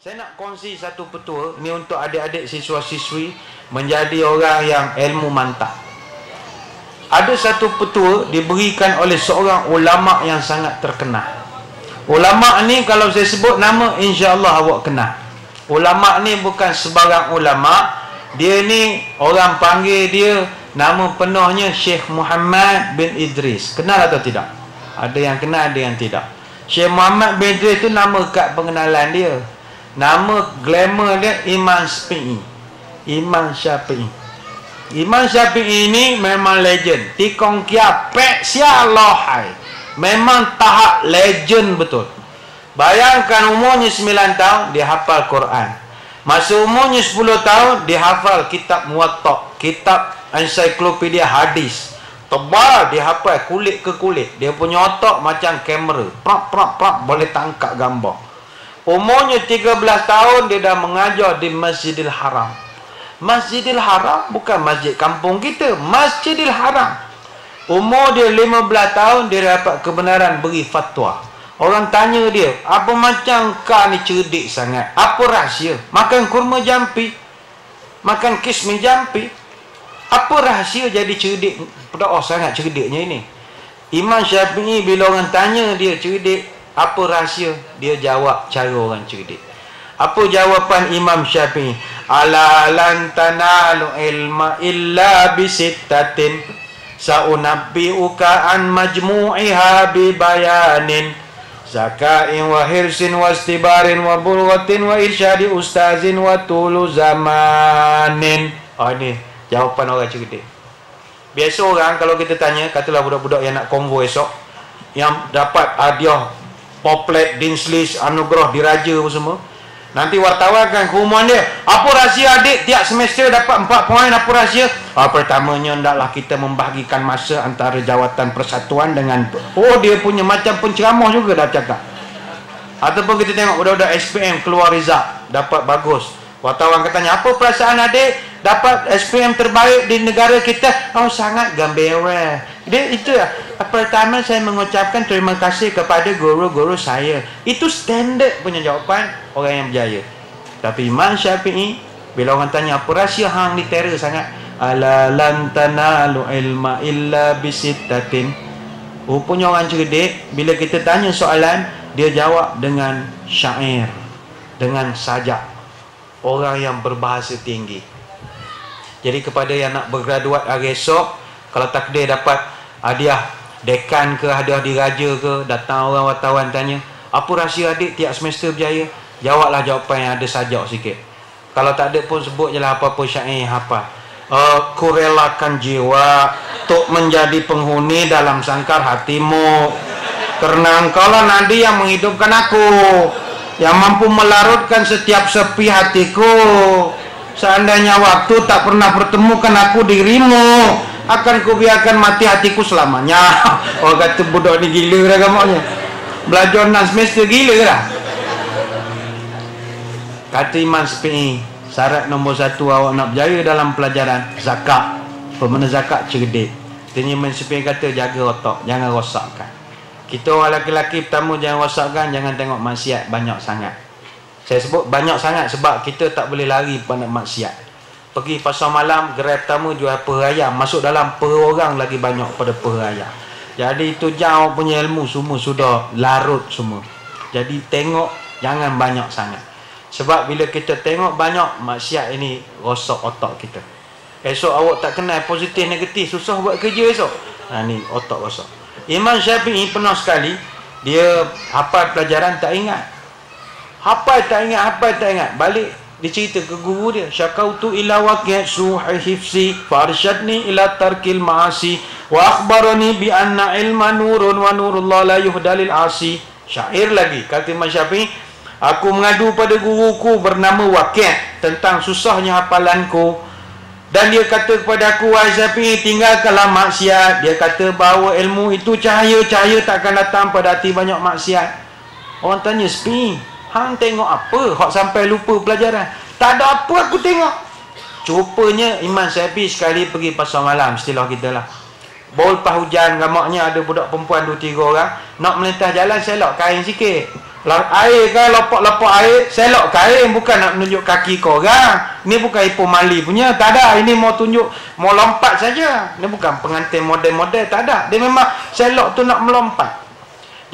Saya nak kongsi satu petua ni untuk adik-adik siswa-siswi menjadi orang yang ilmu mantap. Ada satu petua diberikan oleh seorang ulama yang sangat terkenal. Ulama ni kalau saya sebut nama, insya-Allah awak kenal. Ulama ni bukan sebarang ulama. Dia ni orang panggil dia nama penuhnya Syekh Muhammad bin Idris. Kenal atau tidak? Ada yang kenal, ada yang tidak. Syekh Muhammad bin Idris tu nama kad pengenalan dia. Nama glamour dia Imam Syafi'i. Imam Syafi'i. Imam Syafi'i ini memang legend. Tikong kia pek sia lohai. Memang tahap legend betul. Bayangkan umurnya 9 tahun dia hafal Quran. Masa umurnya 10 tahun dia hafal kitab Muwatta, kitab ensiklopedia hadis. Tebal dia hafal kulit ke kulit. Dia punya otak macam kamera. Prap boleh tangkap gambar. Umurnya 13 tahun dia dah mengajar di Masjidil Haram. Masjidil Haram bukan masjid kampung kita, Masjidil Haram. Umur dia 15 tahun dia dapat kebenaran beri fatwa. Orang tanya dia, apa macam kau ni cerdik sangat? Apa rahsia? Makan kurma jampi, makan kismis jampi. Apa rahsia jadi cerdik? Oh sangat cerdiknya ini. Imam Syafi'i bila orang tanya dia cerdik, apa rahsia? Dia jawab cara orang cerdik. Apa jawapan Imam Syafi'i? Ala lan tanalu ilma illa bisittatin sa'unabbi'uka an majmu'iha bi bayanin zaka'in wa hirsin wa istibarin wa bulghatin wa irsyadi ustazin wa tulu zamanin. Ini jawapan orang cerdik. Biasa orang kalau kita tanya, katalah budak-budak yang nak konvo esok, yang dapat hadiah Poplet, Dinslis, anugerah diraja apa semua. Nanti wartawan akan ke rumah dia. Apa rahsia adik tiap semester dapat 4 poin? Apa rahsia? Pertamanya hendaklah kita membahagikan masa antara jawatan persatuan dengan... Oh, dia punya macam penceramah juga dah cakap. Ataupun kita tengok budak-budak SPM keluar result, dapat bagus. Wartawan katanya, apa perasaan adik dapat SPM terbaik di negara kita? Oh, sangat gembira. Dia itu ya. Pertama saya mengucapkan terima kasih kepada guru-guru saya. Itu standard punya jawapan orang yang berjaya. Tapi Imam Syafi'i bila orang tanya apa rahsia hang ni terror sangat, ala lan tanalu ilma illa bisittatin. Rupanya orang cerdik bila kita tanya soalan dia jawab dengan syair, dengan sajak. Orang yang berbahasa tinggi. Jadi kepada yang nak bergraduat hari esok, kalau takdir dapat hadiah dekan ke, hadiah diraja ke, datang orang wartawan tanya, apa rahsia adik tiap semester berjaya? Jawablah jawapan yang ada sajak sikit. Kalau tak ada pun sebut je lah apa-apa syair hafal. Ku relakan jiwa untuk menjadi penghuni dalam sangkar hatimu, kerana engkau lah nadi yang menghidupkan aku, yang mampu melarutkan setiap sepi hatiku. Seandainya waktu tak pernah pertemukan aku dirimu, akan kubiarkan mati hatiku selamanya. Oh kata budak ni gila dah gamaknya. Belajar 6 semester gila dah. Kata Imam Syafi'i, syarat nombor 1 awak nak berjaya dalam pelajaran zakat. Pemana zakat cerdik. Tanya Imam Syafi'i kata jaga otak, jangan rosakkan. Kita orang lelaki pertama jangan rosakkan, jangan tengok maksiat banyak sangat. Saya sebut banyak sangat sebab kita tak boleh lari pada maksiat. Pergi pasar malam, gerai pertama jual perah ayam, masuk dalam perah orang lagi banyak pada perah ayam. Jadi itu jauh punya ilmu semua sudah larut semua. Jadi tengok jangan banyak sangat. Sebab bila kita tengok banyak, maksiat ini rosak otak kita. Esok awak tak kenal positif negatif, susah buat kerja esok. Ni otak rosak. Imam Syafi'i pernah sekali dia hafal pelajaran tak ingat. Hafal tak ingat. Balik dia cerita ke guru dia, syakautu ila waqi' suhi hifsi farshadni ila tarkil ma'asi wa akhbarani bi anna ilma nurun wa nurullah la yuhdalil asi. Syair lagi kata Imam Syafi'i, aku mengadu pada guruku bernama Waqi' tentang susahnya hafalanku, dan dia kata kepada aku, wahai Syafi'i, tinggalkanlah maksiat. Dia kata bahawa ilmu itu cahaya takkan datang pada hati banyak maksiat. Orang tanya, Syafi'i, hang tengok apa hak sampai lupa pelajaran? Tak ada apa aku tengok. Rupanya Imam Syafi'i sekali pergi pasar malam, istilah kita lah. Baru lepas hujan, gamaknya ada budak perempuan 2-3 orang nak melintas jalan, selok kain sikit. Air kan, lopok-lopok air, selok ke air, bukan nak menunjuk kaki korang. Ni bukan Ipoh Mali punya, tak ada. Ini mau tunjuk, mau lompat saja. Ni bukan pengantin model-model, tak ada. Dia memang selok tu nak melompat.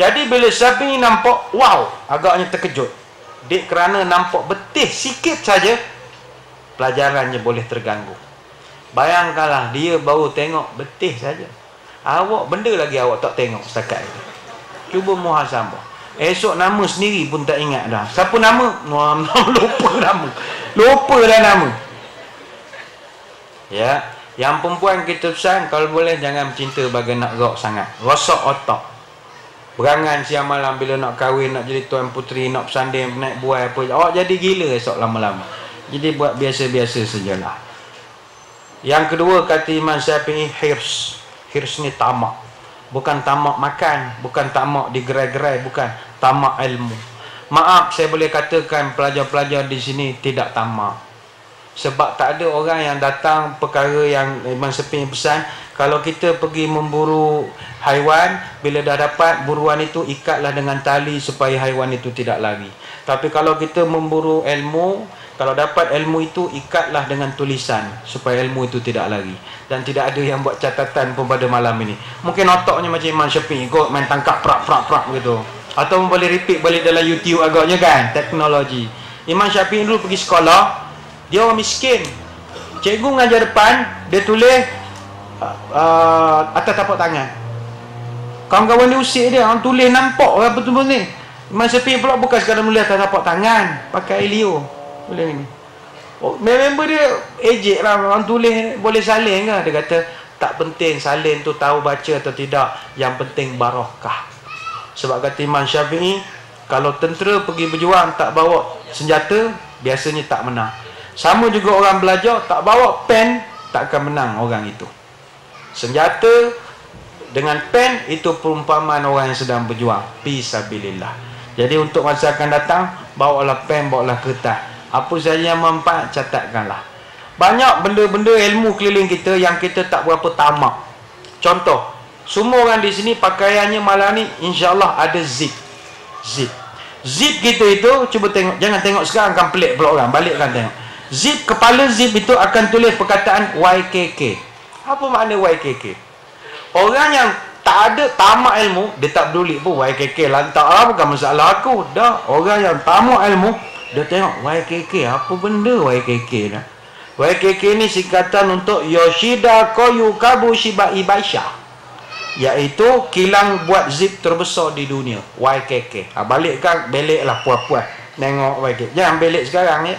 Jadi bila Syafi'i nampak, wow, agaknya terkejut. Dek kerana nampak betih sikit saja, pelajarannya boleh terganggu. Bayangkanlah dia baru tengok betih saja. Awak benda lagi awak tak tengok setakat itu. Cuba muhasabah. Esok nama sendiri pun tak ingat dah. Siapa nama? Lupa nama. Lupa dah nama. Ya, yang perempuan kita pesan kalau boleh jangan cinta bagai nak rock sangat. Rosak otak. Berangan siang malam bila nak kahwin, nak jadi tuan puteri, nak bersanding, naik buai apa. Awak jadi gila esok lama-lama. Jadi buat biasa-biasa sajalah. Yang kedua kata Imam Syafi'i, hirs. Hirs ni tamak. Bukan tamak makan, bukan tamak digerai-gerai, bukan tamak ilmu. Maaf, saya boleh katakan pelajar-pelajar di sini tidak tamak. Sebab tak ada orang yang datang perkara yang Imam Syafi'i pesan, kalau kita pergi memburu haiwan, bila dah dapat buruan itu, ikatlah dengan tali supaya haiwan itu tidak lari. Tapi kalau kita memburu ilmu, kalau dapat ilmu itu, ikatlah dengan tulisan supaya ilmu itu tidak lari. Dan tidak ada yang buat catatan pun pada malam ini. Mungkin otaknya macam Imam Syafi'i, kau main tangkap prak gitu. Atau boleh repeat balik dalam YouTube agaknya kan, teknologi. Imam Syafi'i dulu pergi sekolah, dia orang miskin. Cikgu mengajar depan, dia tulis atas tapak tangan. Kawan-kawan dia usik dia, orang tulis nampak orang betul-betul ni. Imam Syafi'i pula bukan sekadar nulis atas tapak tangan, pakai Elio. Boleh ni. Oh, member dia ejek lah, orang tulis boleh salin ke? Dia kata tak penting salin tu tahu baca atau tidak, yang penting barakah. Sebab kata Imam Syafi'i, kalau tentera pergi berjuang tak bawa senjata, biasanya tak menang. Sama juga orang belajar tak bawa pen, tak akan menang orang itu. Senjata dengan pen itu perumpamaan orang yang sedang berjuang fisabilillah. Jadi untuk masa akan datang, bawalah pen, bawalah kertas. Apa saja yang manfaat, catatkanlah. Banyak benda-benda ilmu keliling kita yang kita tak berapa tamak. Contoh, semua orang di sini pakaiannya malam ni insya-Allah ada zip. Zip kita itu, cuba tengok, jangan tengok sekarang kan pelik pula orang, balikkan tengok. Zip, kepala zip itu akan tulis perkataan YKK. Apa makna YKK? Orang yang tak ada tamak ilmu, dia tak peduli pun YKK lantak lah, bukan masalah aku. Dah, orang yang tamak ilmu, dia tengok YKK, apa benda YKK dah. YKK ni singkatan untuk Yoshida Koyukabu Shibai Baisha, iaitu kilang buat zip terbesar di dunia, YKK. Balikkan, belik lah puas-puas tengok YKK. Jangan belik sekarang ya.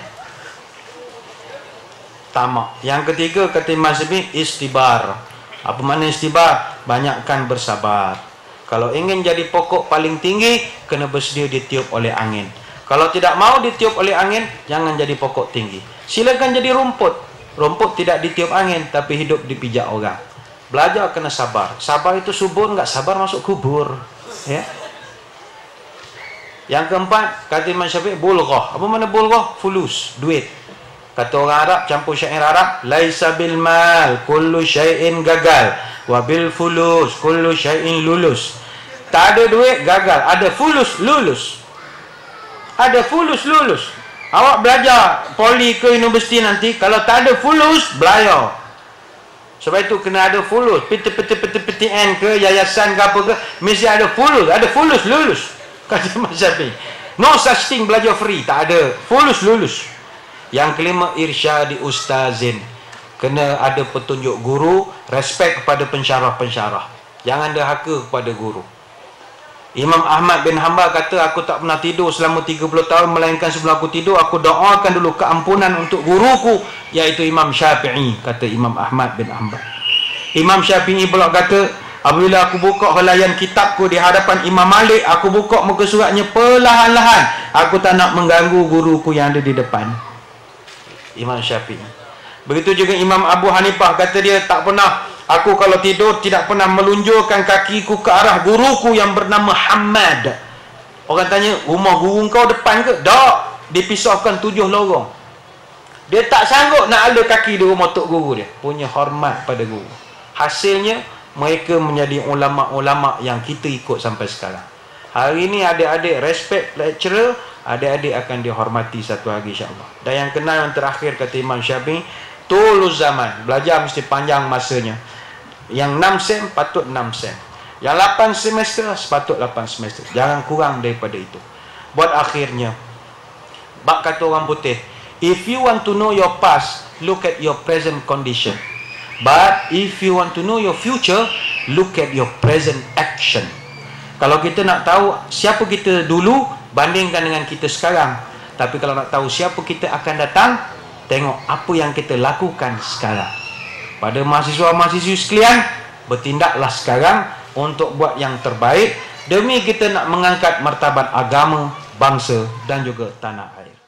Tamak. Yang ketiga kata Imam Syafi'i, istibar. Apa makna istibar? Banyakkan bersabar. Kalau ingin jadi pokok paling tinggi, kena bersedia ditiup oleh angin. Kalau tidak mau ditiup oleh angin, jangan jadi pokok tinggi. Silakan jadi rumput. Rumput tidak ditiup angin, tapi hidup dipijak orang. Belajar kena sabar. Sabar itu subur, enggak sabar masuk kubur. Ya. Yang keempat, kata Imam Syafi'i, bulghah. Apa mana bulghah? Fulus, duit. Kata orang Arab, campur syair Arab, laisa bil mal kullu syai'in gagal, wa bil fulus kullu syai'in lulus. Tak ada duit, gagal. Ada fulus, lulus. Ada fulus, lulus. Awak belajar poli ke universiti nanti, kalau tak ada fulus, belayar. Sebab itu kena ada fulus. PTN ke, yayasan ke apa ke, mesti ada fulus. Ada fulus, lulus. Kata Imam Syafi'i. No such thing belajar free. Tak ada. Fulus, lulus. Yang kelima, irsyadi ustazin. Kena ada petunjuk guru, respect kepada pensyarah-pensyarah. Jangan derhaka kepada guru. Imam Ahmad bin Hanbal kata, aku tak pernah tidur selama 30 tahun, melainkan sebelum aku tidur, aku doakan dulu keampunan untuk guruku, iaitu Imam Syafi'i, kata Imam Ahmad bin Hanbal. Imam Syafi'i pula kata, apabila aku buka helaian kitabku di hadapan Imam Malik, aku buka muka suratnya perlahan-lahan. Aku tak nak mengganggu guruku yang ada di depan. Imam Syafi'i. Begitu juga Imam Abu Hanifah, kata dia, tak pernah aku kalau tidur tidak pernah melunjurkan kakiku ke arah guruku yang bernama Hamad. Orang tanya, rumah guru kau depan ke? Tak, dipisahkan 7 lorong. Dia tak sanggup nak ada kaki di rumah tok guru dia. Punya hormat pada guru. Hasilnya mereka menjadi ulama-ulama yang kita ikut sampai sekarang. Hari ini adik-adik respect lecturer, adik-adik akan dihormati satu hari insya-Allah. Dan yang kenal yang terakhir kata Imam Syafi'i, tuluz zaman, belajar mesti panjang masanya. Yang 6 sem patut 6 sem. Yang 8 semester sepatut 8 semester. Jangan kurang daripada itu. Buat akhirnya, bak kata orang putih, if you want to know your past, look at your present condition. But if you want to know your future, look at your present action. Kalau kita nak tahu siapa kita dulu, bandingkan dengan kita sekarang. Tapi kalau nak tahu siapa kita akan datang, tengok apa yang kita lakukan sekarang. Pada mahasiswa-mahasiswi sekalian, bertindaklah sekarang untuk buat yang terbaik demi kita nak mengangkat martabat agama, bangsa dan juga tanah air.